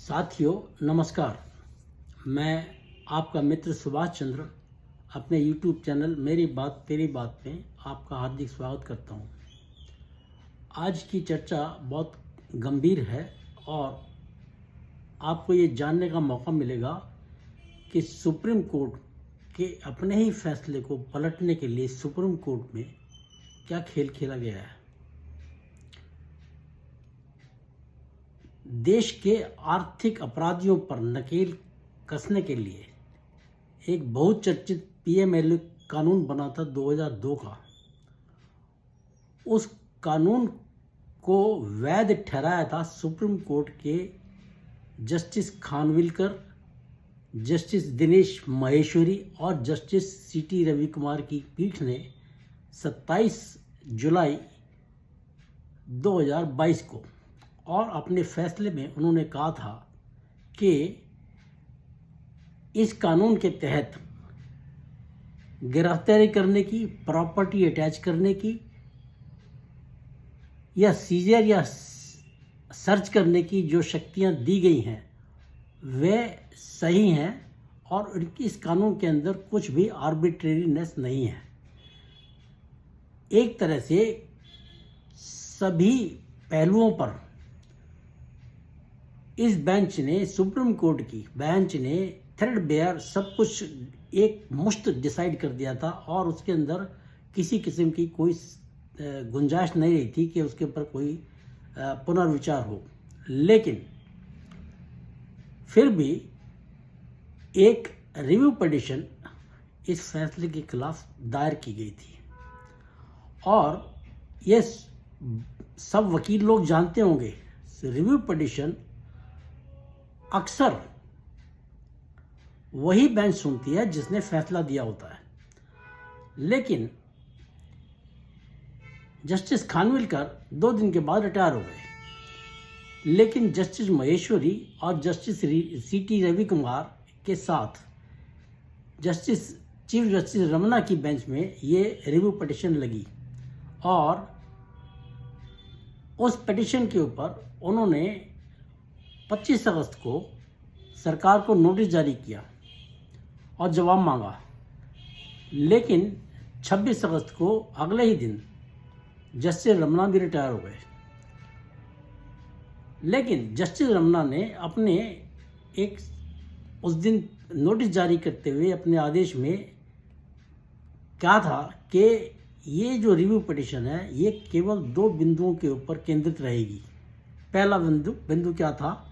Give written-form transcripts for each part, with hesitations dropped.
साथियों नमस्कार। मैं आपका मित्र सुभाष चंद्र अपने YouTube चैनल मेरी बात तेरी बात में आपका हार्दिक स्वागत करता हूं। आज की चर्चा बहुत गंभीर है और आपको ये जानने का मौका मिलेगा कि सुप्रीम कोर्ट के अपने ही फैसले को पलटने के लिए सुप्रीम कोर्ट में क्या खेल खेला गया है। देश के आर्थिक अपराधियों पर नकेल कसने के लिए एक बहुचर्चित पीएमएलए कानून बना था 2002 का। उस कानून को वैध ठहराया था सुप्रीम कोर्ट के जस्टिस खानविलकर, जस्टिस दिनेश माहेश्वरी और जस्टिस सीटी रविकुमार की पीठ ने 27 जुलाई 2022 को, और अपने फैसले में उन्होंने कहा था कि इस कानून के तहत गिरफ्तारी करने की, प्रॉपर्टी अटैच करने की या सीजर या सर्च करने की जो शक्तियां दी गई हैं वे सही हैं और इस कानून के अंदर कुछ भी आर्बिट्रेरीनेस नहीं है। एक तरह से सभी पहलुओं पर इस बेंच ने, सुप्रीम कोर्ट की बेंच ने थ्रेडबेयर सब कुछ एक मुश्त डिसाइड कर दिया था और उसके अंदर किसी किस्म की कोई गुंजाइश नहीं रही थी कि उसके ऊपर कोई पुनर्विचार हो। लेकिन फिर भी एक रिव्यू पिटीशन इस फैसले के खिलाफ दायर की गई थी और ये सब वकील लोग जानते होंगे, रिव्यू पिटीशन अक्सर वही बेंच सुनती है जिसने फैसला दिया होता है। लेकिन जस्टिस खानविलकर 2 दिन के बाद रिटायर हो गए, लेकिन जस्टिस महेश्वरी और जस्टिस सीटी रविकुमार के साथ चीफ जस्टिस रमन्ना की बेंच में ये रिव्यू पिटीशन लगी और उस पिटीशन के ऊपर उन्होंने 25 अगस्त को सरकार को नोटिस जारी किया और जवाब मांगा। लेकिन 26 अगस्त को अगले ही दिन जस्टिस रमन्ना भी रिटायर हो गए। लेकिन जस्टिस रमन्ना ने अपने उस दिन नोटिस जारी करते हुए अपने आदेश में कहा था कि ये जो रिव्यू पिटीशन है ये केवल 2 बिंदुओं के ऊपर केंद्रित रहेगी। पहला बिंदु क्या था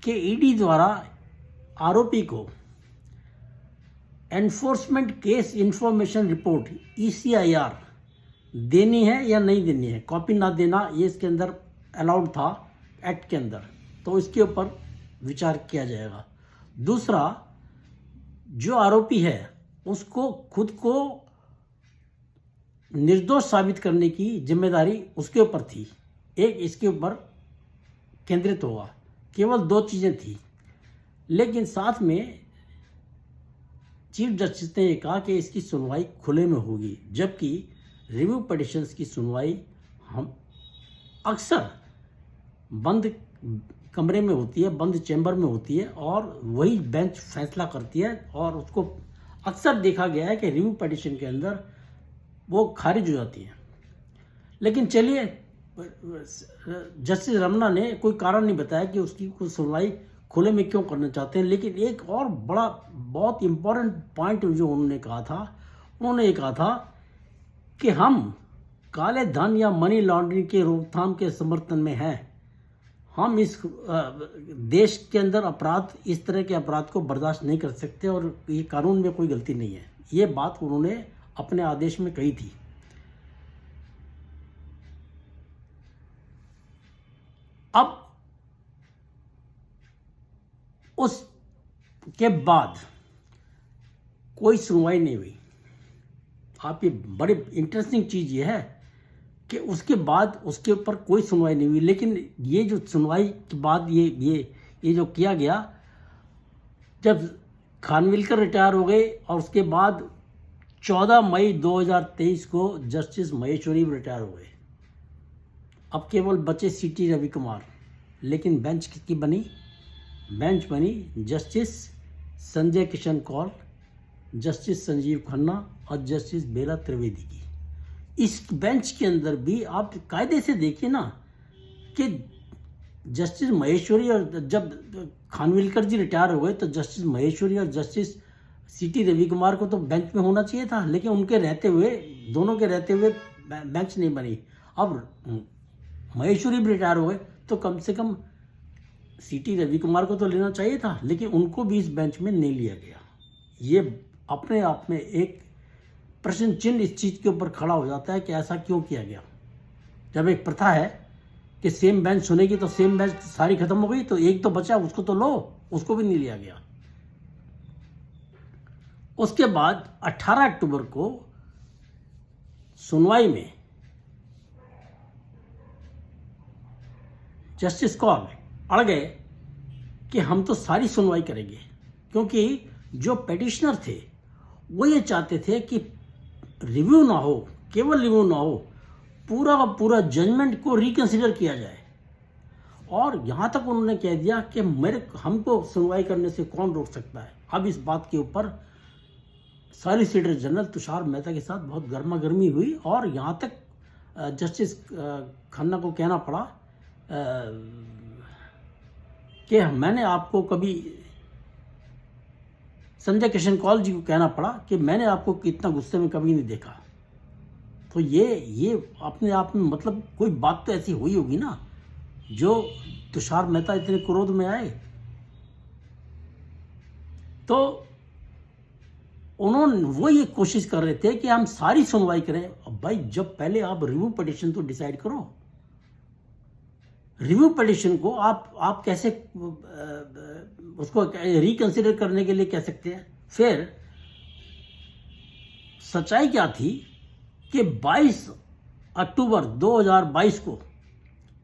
कि ईडी द्वारा आरोपी को enforcement case information report ECIR देनी है या नहीं देनी है। कॉपी ना देना ये इसके अंदर अलाउड था एक्ट के अंदर, तो इसके ऊपर विचार किया जाएगा। दूसरा, जो आरोपी है उसको खुद को निर्दोष साबित करने की जिम्मेदारी उसके ऊपर थी। एक इसके ऊपर केंद्रित होगा। केवल 2 चीज़ें थी। लेकिन साथ में चीफ जस्टिस ने कहा कि इसकी सुनवाई खुले में होगी, जबकि रिव्यू पिटीशंस की सुनवाई हम अक्सर बंद कमरे में होती है, बंद चैम्बर में होती है और वही बेंच फैसला करती है और उसको अक्सर देखा गया है कि रिव्यू पिटीशन के अंदर वो खारिज हो जाती है। लेकिन चलिए, जस्टिस रमन्ना ने कोई कारण नहीं बताया कि उसकी कोई सुनवाई खुले में क्यों करना चाहते हैं। लेकिन एक और बड़ा बहुत इम्पोर्टेंट पॉइंट जो उन्होंने कहा था, उन्होंने ये कहा था कि हम काले धन या मनी लॉन्ड्रिंग के रोकथाम के समर्थन में हैं। हम इस देश के अंदर अपराध, इस तरह के अपराध को बर्दाश्त नहीं कर सकते और ये कानून में कोई गलती नहीं है। ये बात उन्होंने अपने आदेश में कही थी। अब उसके बाद कोई सुनवाई नहीं हुई। आप ये बड़ी इंटरेस्टिंग चीज़ ये है कि उसके बाद उसके ऊपर कोई सुनवाई नहीं हुई। लेकिन ये जो सुनवाई के बाद ये जो किया गया, जब खानविलकर रिटायर हो गए और उसके बाद 14 मई 2023 को जस्टिस महेश्वरी रिटायर हो गए। अब केवल बचे सीटी रविकुमार। लेकिन बेंच किसकी बनी? बेंच बनी जस्टिस संजय किशन कौल, जस्टिस संजीव खन्ना और जस्टिस बेला त्रिवेदी की। इस बेंच के अंदर भी आप कायदे से देखिए ना कि जस्टिस महेश्वरी और जब खानविलकर जी रिटायर हो गए तो जस्टिस महेश्वरी और जस्टिस सीटी रवि कुमार को तो बेंच में होना चाहिए था, लेकिन उनके रहते हुए, दोनों के रहते हुए बेंच नहीं बनी। अब महेश्वरी भी रिटायर हो गए तो कम से कम सीटी रवि कुमार को तो लेना चाहिए था, लेकिन उनको भी इस बेंच में नहीं लिया गया। ये अपने आप में एक प्रश्न चिन्ह इस चीज़ के ऊपर खड़ा हो जाता है कि ऐसा क्यों किया गया। जब एक प्रथा है कि सेम बेंच सुनेगी तो सेम बेंच सारी खत्म हो गई, तो एक तो बचा, उसको तो लो, उसको भी नहीं लिया गया। उसके बाद 18 अक्टूबर को सुनवाई में जस्टिस कौल अड़ गए कि हम तो सारी सुनवाई करेंगे, क्योंकि जो पेटिशनर थे वो ये चाहते थे कि रिव्यू ना हो, केवल रिव्यू ना हो, पूरा का पूरा जजमेंट को रिकंसिडर किया जाए। और यहाँ तक उन्होंने कह दिया कि हमको सुनवाई करने से कौन रोक सकता है। अब इस बात के ऊपर सॉलिसिटर जनरल तुषार मेहता के साथ बहुत गर्मा गर्मी हुई और यहाँ तक जस्टिस खन्ना को कहना पड़ा कि मैंने आपको कभी, संजय किशन कौल जी को कहना पड़ा कि मैंने आपको इतना गुस्से में कभी नहीं देखा। तो ये अपने आप में मतलब कोई बात तो ऐसी हुई होगी ना जो तुषार मेहता इतने क्रोध में आए। तो उन्होंने वो ये कोशिश कर रहे थे कि हम सारी सुनवाई करें। अब भाई, जब पहले आप रिव्यू पिटीशन तो डिसाइड करो, रिव्यू पिटीशन को आप कैसे उसको रिकंसिडर करने के लिए कह सकते हैं। फिर सच्चाई क्या थी कि 22 अक्टूबर 2022 को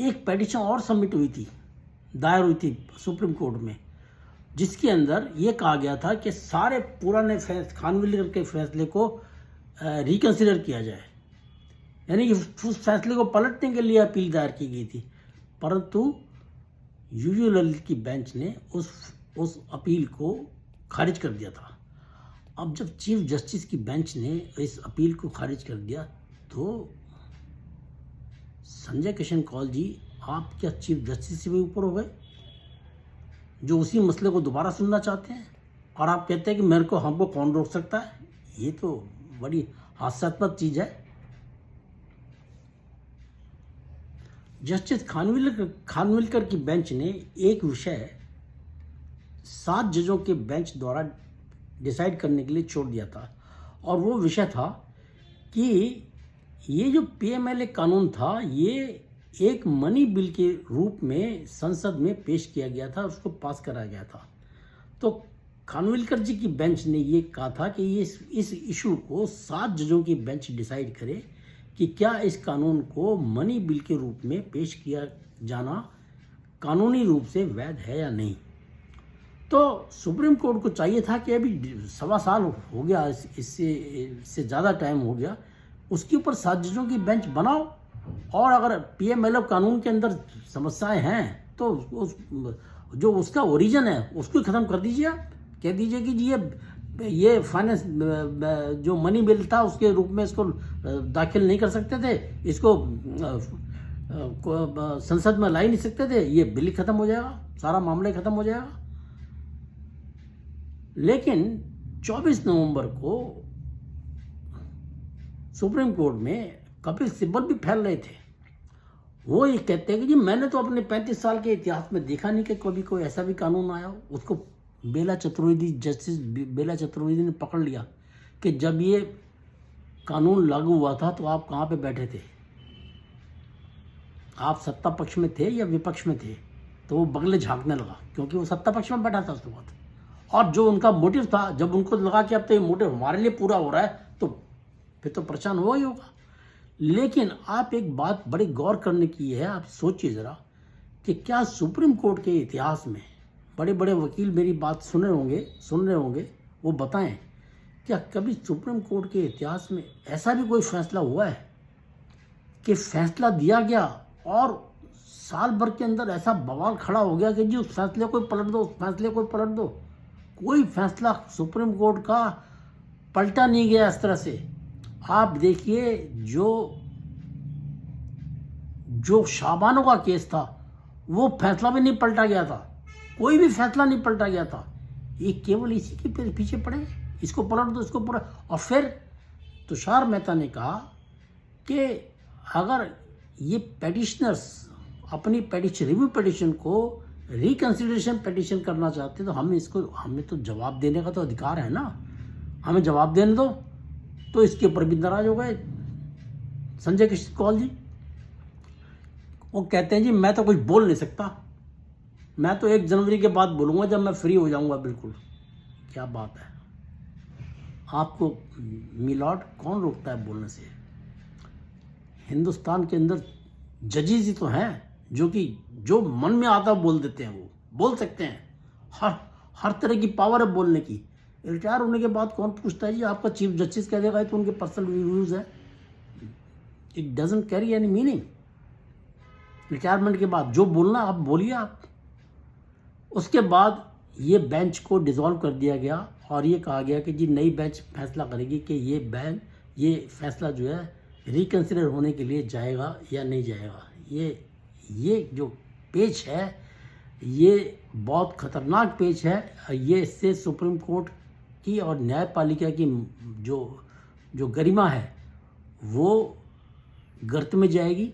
एक पिटीशन और सबमिट हुई थी, दायर हुई थी सुप्रीम कोर्ट में, जिसके अंदर ये कहा गया था कि सारे पुराने खानविलकर के फैसले को रिकंसिडर किया जाए, यानी कि उस फैसले को पलटने के लिए अपील दायर की गई थी। परंतु यूयू ललित की बेंच ने उस अपील को खारिज कर दिया था। अब जब चीफ जस्टिस की बेंच ने इस अपील को खारिज कर दिया तो संजय किशन कौल जी, आप क्या चीफ जस्टिस से भी ऊपर हो गए, जो उसी मसले को दोबारा सुनना चाहते हैं, और आप कहते हैं कि मेरे को, हमको कौन रोक सकता है। ये तो बड़ी हास्यास्पद चीज़ है। जस्टिस खानविलकर की बेंच ने एक विषय 7 जजों के बेंच द्वारा डिसाइड करने के लिए छोड़ दिया था, और वो विषय था कि ये जो पीएमएलए कानून था, ये एक मनी बिल के रूप में संसद में पेश किया गया था, उसको पास कराया गया था। तो खानविलकर जी की बेंच ने ये कहा था कि ये इस इशू को 7 जजों की बेंच डिसाइड करे कि क्या इस कानून को मनी बिल के रूप में पेश किया जाना कानूनी रूप से वैध है या नहीं। तो सुप्रीम कोर्ट को चाहिए था कि अभी 1.25 साल हो गया, इससे ज़्यादा टाइम हो गया, उसके ऊपर 7 जजों की बेंच बनाओ, और अगर पीएमएलए कानून के अंदर समस्याएं हैं तो जो उसका ओरिजिन है उसको ख़त्म कर दीजिए। कह दीजिए कि जी ये फाइनेंस जो मनी बिल था उसके रूप में इसको दाखिल नहीं कर सकते थे, इसको संसद में ला ही नहीं सकते थे, ये बिल ही खत्म हो जाएगा, सारा मामला ही खत्म हो जाएगा। लेकिन 24 नवंबर को सुप्रीम कोर्ट में कपिल सिब्बल भी फैल रहे थे। वो ये कहते हैं कि जी मैंने तो अपने 35 साल के इतिहास में देखा नहीं कि कभी कोई ऐसा भी कानून आया हो। उसको जस्टिस बेला चतुर्वेदी ने पकड़ लिया कि जब ये कानून लागू हुआ था तो आप कहाँ पे बैठे थे, आप सत्ता पक्ष में थे या विपक्ष में थे। तो वो बगले झांकने लगा, क्योंकि वो सत्ता पक्ष में बैठा था उस वक्त, और जो उनका मोटिव था, जब उनको लगा कि अब तो ये मोटिव हमारे लिए पूरा हो रहा है तो फिर तो परेशान हुआ ही होगा। लेकिन आप एक बात बड़ी गौर करने की है, आप सोचिए ज़रा कि क्या सुप्रीम कोर्ट के इतिहास में, बड़े बड़े वकील मेरी बात सुन रहे होंगे, वो बताएं क्या कभी सुप्रीम कोर्ट के इतिहास में ऐसा भी कोई फैसला हुआ है कि फैसला दिया गया और साल भर के अंदर ऐसा बवाल खड़ा हो गया कि जी उस फैसले को पलट दो, उस फैसले को पलट दो। कोई फैसला सुप्रीम कोर्ट का पलटा नहीं गया इस तरह से। आप देखिए जो शाबानो का केस था वो फैसला भी नहीं पलटा गया था, कोई भी फैसला नहीं पलटा गया था। ये केवल इसी के पीछे पड़े, इसको पलट दो, इसको पलट। और फिर तुषार मेहता ने कहा कि अगर ये पेटिशनर्स अपनी रिव्यू पिटिशन को रिकंसिडरेशन पिटिशन करना चाहते तो हमें तो जवाब देने का तो अधिकार है ना, हमें जवाब देने दो। तो इसके ऊपर भी नाराज हो गए संजय किशन कौल जी। वो कहते हैं जी मैं तो कुछ बोल नहीं सकता, मैं तो 1 जनवरी के बाद बोलूँगा जब मैं फ्री हो जाऊँगा। बिल्कुल, क्या बात है। आपको मिलॉर्ड कौन रोकता है बोलने से? हिंदुस्तान के अंदर जजेस ही तो हैं जो मन में आता बोल देते हैं, वो बोल सकते हैं। हर तरह की पावर है बोलने की। रिटायर होने के बाद कौन पूछता है जी आपका चीफ जस्टिस कह देगा तो उनके पर्सनल व्यूज है, it doesn't carry any meaning. Retirement के बाद जो बोलना आप बोलिए आप। उसके बाद ये बेंच को डिसॉल्व कर दिया गया और ये कहा गया कि जी नई बेंच फैसला करेगी कि ये फैसला जो है रिकंसिडर होने के लिए जाएगा या नहीं जाएगा। ये जो पेच है ये बहुत खतरनाक पेच है। ये इससे सुप्रीम कोर्ट की और न्यायपालिका की जो गरिमा है वो गर्त में जाएगी।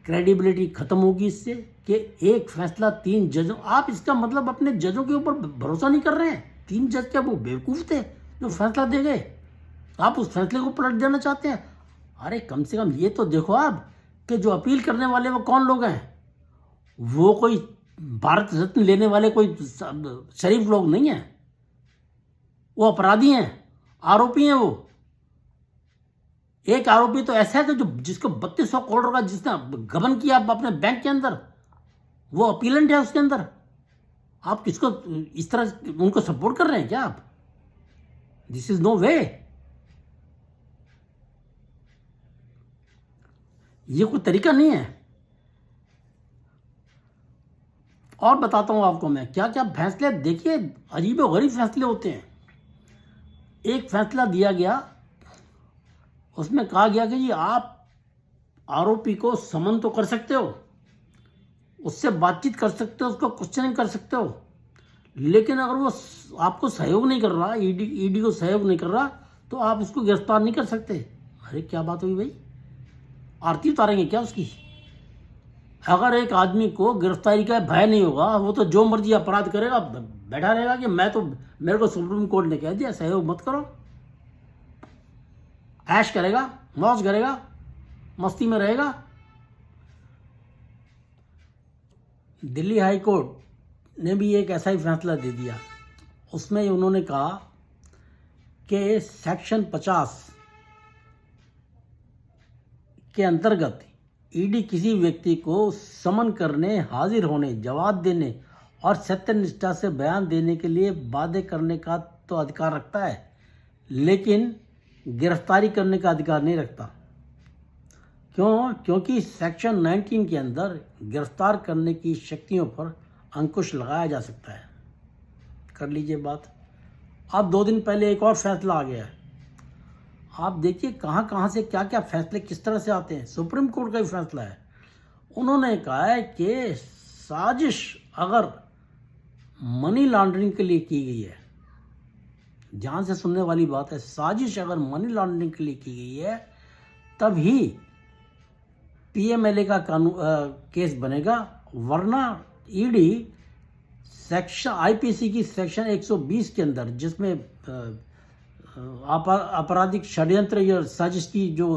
क्रेडिबिलिटी खत्म होगी इससे कि एक फैसला 3 जजों, आप इसका मतलब अपने जजों के ऊपर भरोसा नहीं कर रहे हैं। 3 जज क्या वो बेवकूफ़ थे जो फैसला दे गए? आप उस फैसले को पलट देना चाहते हैं? अरे कम से कम ये तो देखो आप कि जो अपील करने वाले वो कौन लोग हैं। वो कोई भारत रत्न लेने वाले कोई शरीफ लोग नहीं हैं, वो अपराधी हैं, आरोपी हैं। वो एक आरोपी तो ऐसा है कि जिसको 3200 करोड़ का जिसने गबन किया अपने बैंक के अंदर, वो अपीलेंट है उसके अंदर। आप किसको इस तरह उनको सपोर्ट कर रहे हैं क्या आप? दिस इज नो वे। ये कोई तरीका नहीं है। और बताता हूं आपको मैं क्या क्या फैसले, देखिए अजीबोगरीब फैसले होते हैं। एक फैसला दिया गया, उसमें कहा गया कि जी आप आरोपी को समन तो कर सकते हो, उससे बातचीत कर सकते हो, उसको क्वेश्चनिंग कर सकते हो, लेकिन अगर वो आपको सहयोग नहीं कर रहा, ईडी को सहयोग नहीं कर रहा, तो आप उसको गिरफ्तार नहीं कर सकते। अरे क्या बात हुई भाई? आरती उतारेंगे क्या उसकी? अगर एक आदमी को गिरफ्तारी का भय नहीं होगा, वो तो जो मर्जी अपराध करेगा, बैठा रहेगा कि मेरे को सुप्रीम कोर्ट ने कह दिया सहयोग मत करो। ऐश करेगा, मौज करेगा, मस्ती में रहेगा। दिल्ली हाई कोर्ट ने भी एक ऐसा ही फैसला दे दिया। उसमें उन्होंने कहा कि सेक्शन 50 के अंतर्गत ईडी किसी व्यक्ति को समन करने, हाजिर होने, जवाब देने और सत्यनिष्ठा से बयान देने के लिए बाध्य करने का तो अधिकार रखता है, लेकिन गिरफ्तारी करने का अधिकार नहीं रखता। क्योंकि सेक्शन 19 के अंदर गिरफ्तार करने की शक्तियों पर अंकुश लगाया जा सकता है। कर लीजिए बात। अब 2 दिन पहले एक और फैसला आ गया है। आप देखिए कहाँ से क्या क्या फैसले किस तरह से आते हैं। सुप्रीम कोर्ट का ही फैसला है। उन्होंने कहा है कि साजिश अगर मनी लॉन्ड्रिंग के लिए की गई है, ध्यान से सुनने वाली बात है, साजिश अगर मनी लॉन्ड्रिंग के लिए की गई है तभी पीएमएलए का कानून केस बनेगा, वरना ईडी सेक्शन आईपीसी की सेक्शन 120 के अंदर, जिसमें आपराधिक षड्यंत्र या साजिश की जो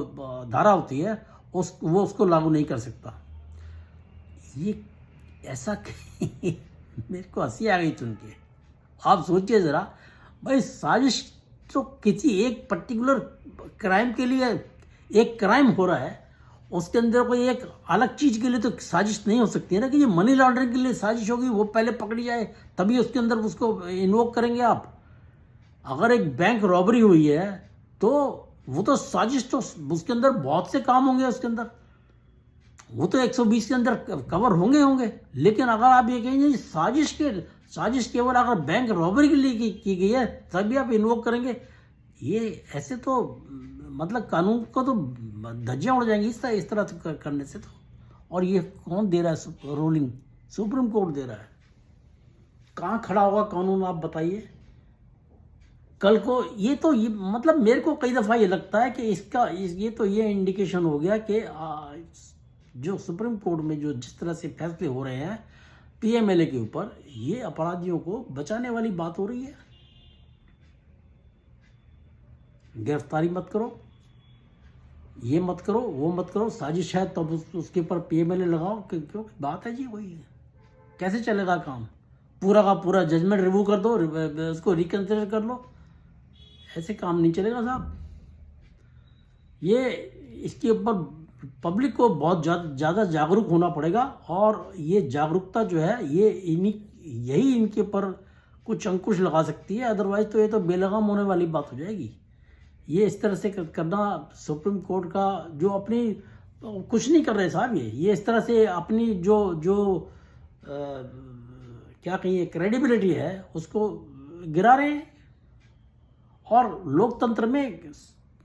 धारा होती है वो उसको लागू नहीं कर सकता। ये ऐसा मेरे को हंसी आ गई सुन के। आप सोचिए ज़रा भाई, साजिश तो किसी एक पर्टिकुलर क्राइम के लिए एक क्राइम हो रहा है, उसके अंदर कोई एक अलग चीज़ के लिए तो साजिश नहीं हो सकती है ना कि ये मनी लॉन्ड्रिंग के लिए साजिश होगी, वो पहले पकड़ी जाए तभी उसके अंदर उसको इन्वोक करेंगे आप। अगर एक बैंक रॉबरी हुई है तो वो तो साजिश, तो उसके अंदर बहुत से काम होंगे उसके अंदर। वो तो 120 के अंदर कवर होंगे, लेकिन अगर आप ये कहेंगे साजिश केवल अगर बैंक रॉबरी के लिए की गई है तभी आप इन्वोक करेंगे, ये ऐसे तो मतलब कानून को तो धज्जियां उड़ जाएंगी इस तरह करने से तो। और ये कौन दे रहा है रूलिंग? सुप्रीम कोर्ट दे रहा है। कहाँ खड़ा होगा कानून, आप बताइए। कल को ये मतलब मेरे को कई दफ़ा ये लगता है कि ये इंडिकेशन हो गया कि जो सुप्रीम कोर्ट में जो जिस तरह से फैसले हो रहे हैं पीएमएलए के ऊपर, ये अपराधियों को बचाने वाली बात हो रही है। गिरफ्तारी मत करो, ये मत करो, वो मत करो, साजिश है तब उसके ऊपर पीएमएलए लगाओ, क्योंकि बात है जी वही है। कैसे चलेगा काम? पूरा का पूरा जजमेंट रिव्यू कर दो, उसको रिकंसिडर कर लो, ऐसे काम नहीं चलेगा साहब। ये इसके ऊपर पब्लिक को बहुत ज़्यादा जागरूक होना पड़ेगा, और ये जागरूकता जो है ये यही इनके ऊपर कुछ अंकुश लगा सकती है, अदरवाइज तो ये तो बेलगाम होने वाली बात हो जाएगी। ये इस तरह से करना सुप्रीम कोर्ट का जो अपनी कुछ नहीं कर रहे साहब, ये इस तरह से अपनी जो क्या कहिए क्रेडिबिलिटी है उसको गिरा रहे हैं। और लोकतंत्र में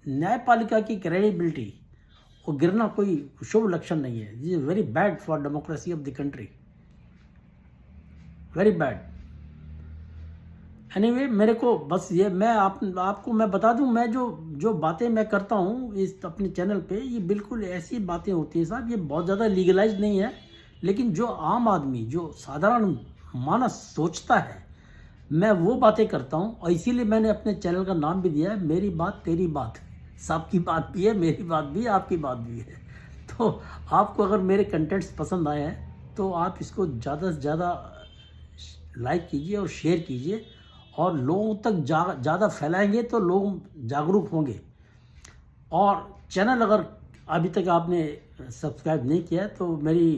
न्यायपालिका की क्रेडिबिलिटी वो गिरना कोई शुभ लक्षण नहीं है। This is very bad for democracy of the country, very bad. Anyway, मेरे को बस ये मैं आपको मैं बता दूं, मैं जो बातें मैं करता हूं इस अपने चैनल पे, ये बिल्कुल ऐसी बातें होती हैं साहब, ये बहुत ज़्यादा लीगलाइज नहीं है, लेकिन जो आम आदमी जो साधारण मानस सोचता है मैं वो बातें करता हूं, और इसीलिए मैंने अपने चैनल का नाम भी दिया है मेरी बात तेरी बात। सबकी बात भी है, मेरी बात भी है, आपकी बात भी है। तो आपको अगर मेरे कंटेंट्स पसंद आए हैं तो आप इसको ज़्यादा से ज़्यादा लाइक कीजिए और शेयर कीजिए, और लोगों तक ज़्यादा फैलाएंगे तो लोग जागरूक होंगे। और चैनल अगर अभी तक आपने सब्सक्राइब नहीं किया है तो मेरी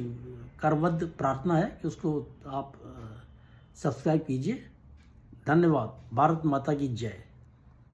करबद्ध प्रार्थना है कि उसको आप सब्सक्राइब कीजिए। धन्यवाद। भारत माता की जय।